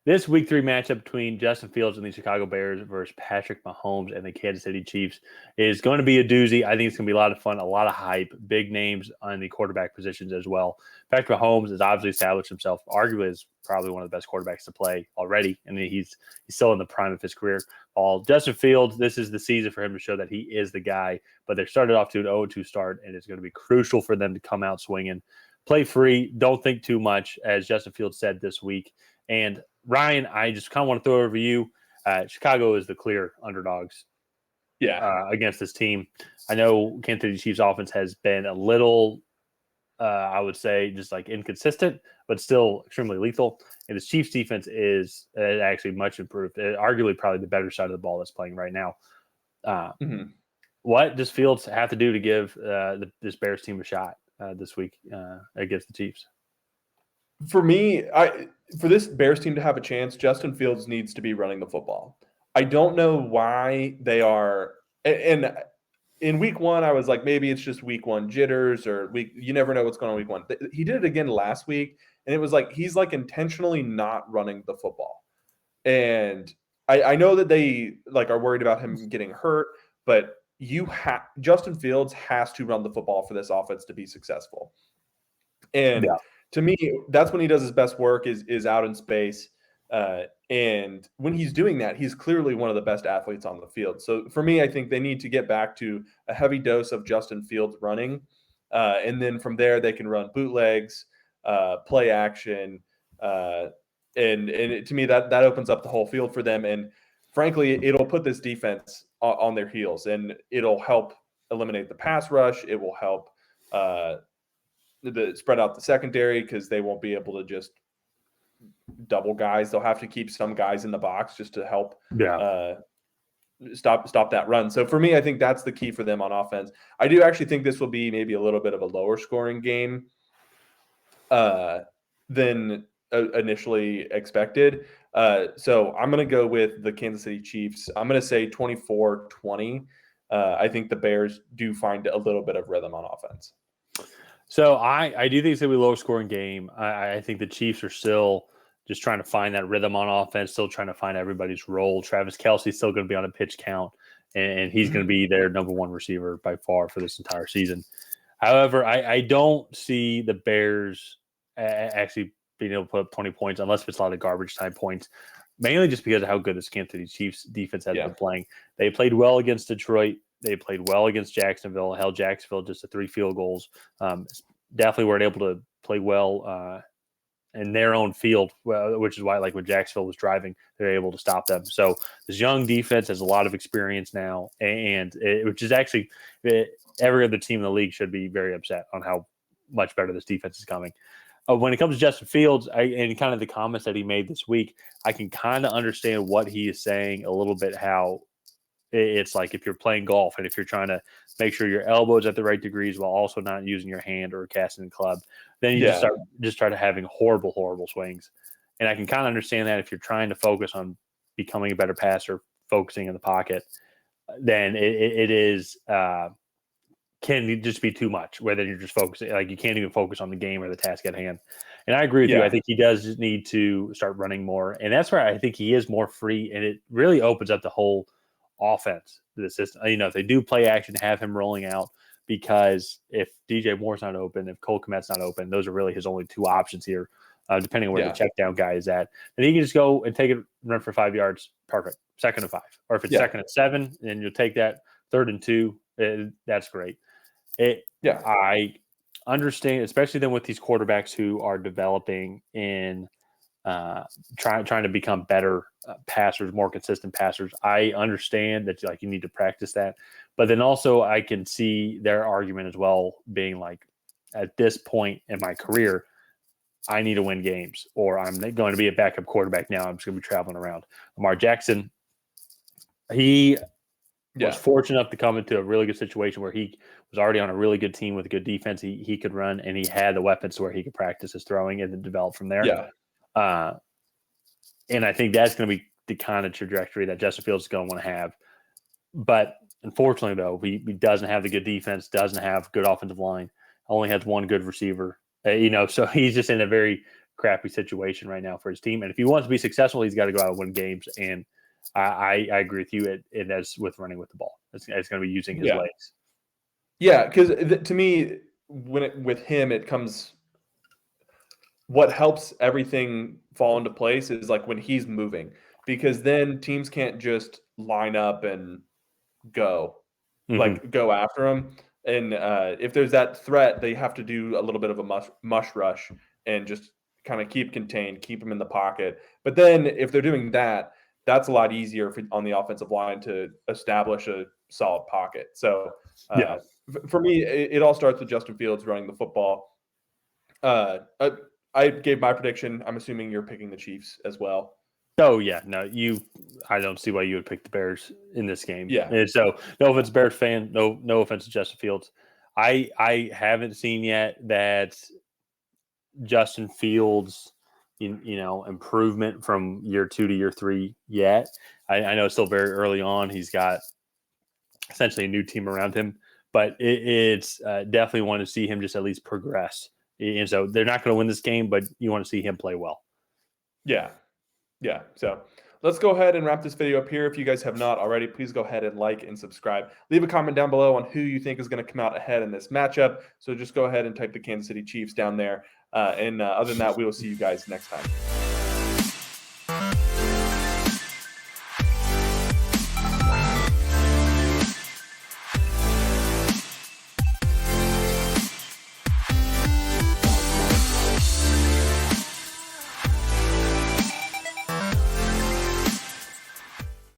This Week 3 matchup between Justin Fields and the Chicago Bears versus Patrick Mahomes and the Kansas City Chiefs is going to be a doozy. I think it's going to be a lot of fun, a lot of hype, big names on the quarterback positions as well. Patrick Mahomes has obviously established himself, arguably as probably one of the best quarterbacks to play already. I mean, he's still in the prime of his career. While Justin Fields, this is the season for him to show that he is the guy, but they started off to an 0-2 start, and it's going to be crucial for them to come out swinging. Play free, don't think too much, as Justin Fields said this week. And Ryan, I just kind of want to throw it over to you. Chicago is the clear underdogs against this team. I know Kansas City Chiefs offense has been a little, I would say, just like inconsistent, but still extremely lethal. And the Chiefs defense is actually much improved, arguably probably the better side of the ball that's playing right now. What does Fields have to do to give this Bears team a shot this week against the Chiefs? For me, for this Bears team to have a chance, Justin Fields needs to be running the football. I don't know why they are. And in week one, I was like, maybe it's just week one jitters or you never know what's going on week one. He did it again last week, and it was like he's like intentionally not running the football. And I know that they like are worried about him getting hurt, but Justin Fields has to run the football for this offense to be successful. And to me, that's when he does his best work is out in space. And when he's doing that, he's clearly one of the best athletes on the field. So for me, I think they need to get back to a heavy dose of Justin Fields running. And then from there, they can run bootlegs, play action. And to me, that opens up the whole field for them. And frankly, it'll put this defense on their heels, and it'll help eliminate the pass rush. It will help spread out the secondary because they won't be able to just double guys. They'll have to keep some guys in the box just to help stop that run. So for me, I think that's the key for them on offense. I do actually think this will be maybe a little bit of a lower scoring game than initially expected. So I'm going to go with the Kansas City Chiefs. I'm going to say 24-20. I think the Bears do find a little bit of rhythm on offense. So I do think it's going to be a lower scoring game. I think the Chiefs are still just trying to find that rhythm on offense, still trying to find everybody's role. Travis Kelce's still going to be on a pitch count, and he's going to be their number one receiver by far for this entire season. However, I don't see the Bears actually being able to put up 20 points unless it's a lot of garbage time points, mainly just because of how good this Kansas City Chiefs defense has been playing. They played well against Detroit. They played well against Jacksonville, held Jacksonville just to 3 field goals. Definitely weren't able to play well in their own field, which is why, like when Jacksonville was driving, they're able to stop them. So this young defense has a lot of experience now, which is actually every other team in the league should be very upset on how much better this defense is coming. When it comes to Justin Fields and kind of the comments that he made this week, I can kind of understand what he is saying a little bit, how it's like if you're playing golf and if you're trying to make sure your elbow is at the right degrees while also not using your hand or casting the club, then you just start having horrible, horrible swings. And I can kind of understand that if you're trying to focus on becoming a better passer, focusing in the pocket, then it is can just be too much, whether you're just focusing, like you can't even focus on the game or the task at hand. And I agree with you. I think he does need to start running more. And that's where I think he is more free, and it really opens up the whole offense to the system. You know, if they do play action, have him rolling out, because if DJ Moore's not open, if Cole Kmet's not open, those are really his only 2 options here, depending on where the check down guy is at. Then he can just go and take it, run for 5 yards. Perfect. 2nd and 5. Or if it's 2nd and 7, then you'll take that. 3rd and 2. That's great. I understand, especially then with these quarterbacks who are developing in trying to become better passers, more consistent passers. I understand that you need to practice that, but then also I can see their argument as well being like, at this point in my career, I need to win games, or I'm going to be a backup quarterback now. I'm just going to be traveling around. Lamar Jackson, he was fortunate enough to come into a really good situation where he was already on a really good team with a good defense. He could run, and he had the weapons to where he could practice his throwing and then develop from there. And I think that's going to be the kind of trajectory that Justin Fields is going to want to have. But unfortunately, though, he doesn't have the good defense, doesn't have good offensive line, only has one good receiver. So he's just in a very, crappy situation right now for his team. And if he wants to be successful, he's got to go out and win games. And I agree with you. It is with running with the ball. It's going to be using his legs. Yeah, because to me, with him, it comes. What helps everything fall into place is like when he's moving, because then teams can't just line up and go after him. And if there's that threat, they have to do a little bit of a mush rush and just kind of keep contained, keep him in the pocket. But then if they're doing that, that's a lot easier on the offensive line to establish a solid pocket. So for me, it all starts with Justin Fields running the football. I gave my prediction. I'm assuming you're picking the Chiefs as well. Oh yeah, no, I don't see why you would pick the Bears in this game. Yeah. And so no offense, Bears fan, no offense to Justin Fields. I haven't seen yet that Justin Fields, improvement from year 2 to year 3 yet. I know it's still very early on. He's got essentially a new team around him, but it's definitely want to see him just at least progress. And so they're not going to win this game, but you want to see him play well. Yeah. Yeah. So let's go ahead and wrap this video up here. If you guys have not already, please go ahead and like and subscribe. Leave a comment down below on who you think is going to come out ahead in this matchup. So just go ahead and type the Kansas City Chiefs down there. And other than that, we will see you guys next time.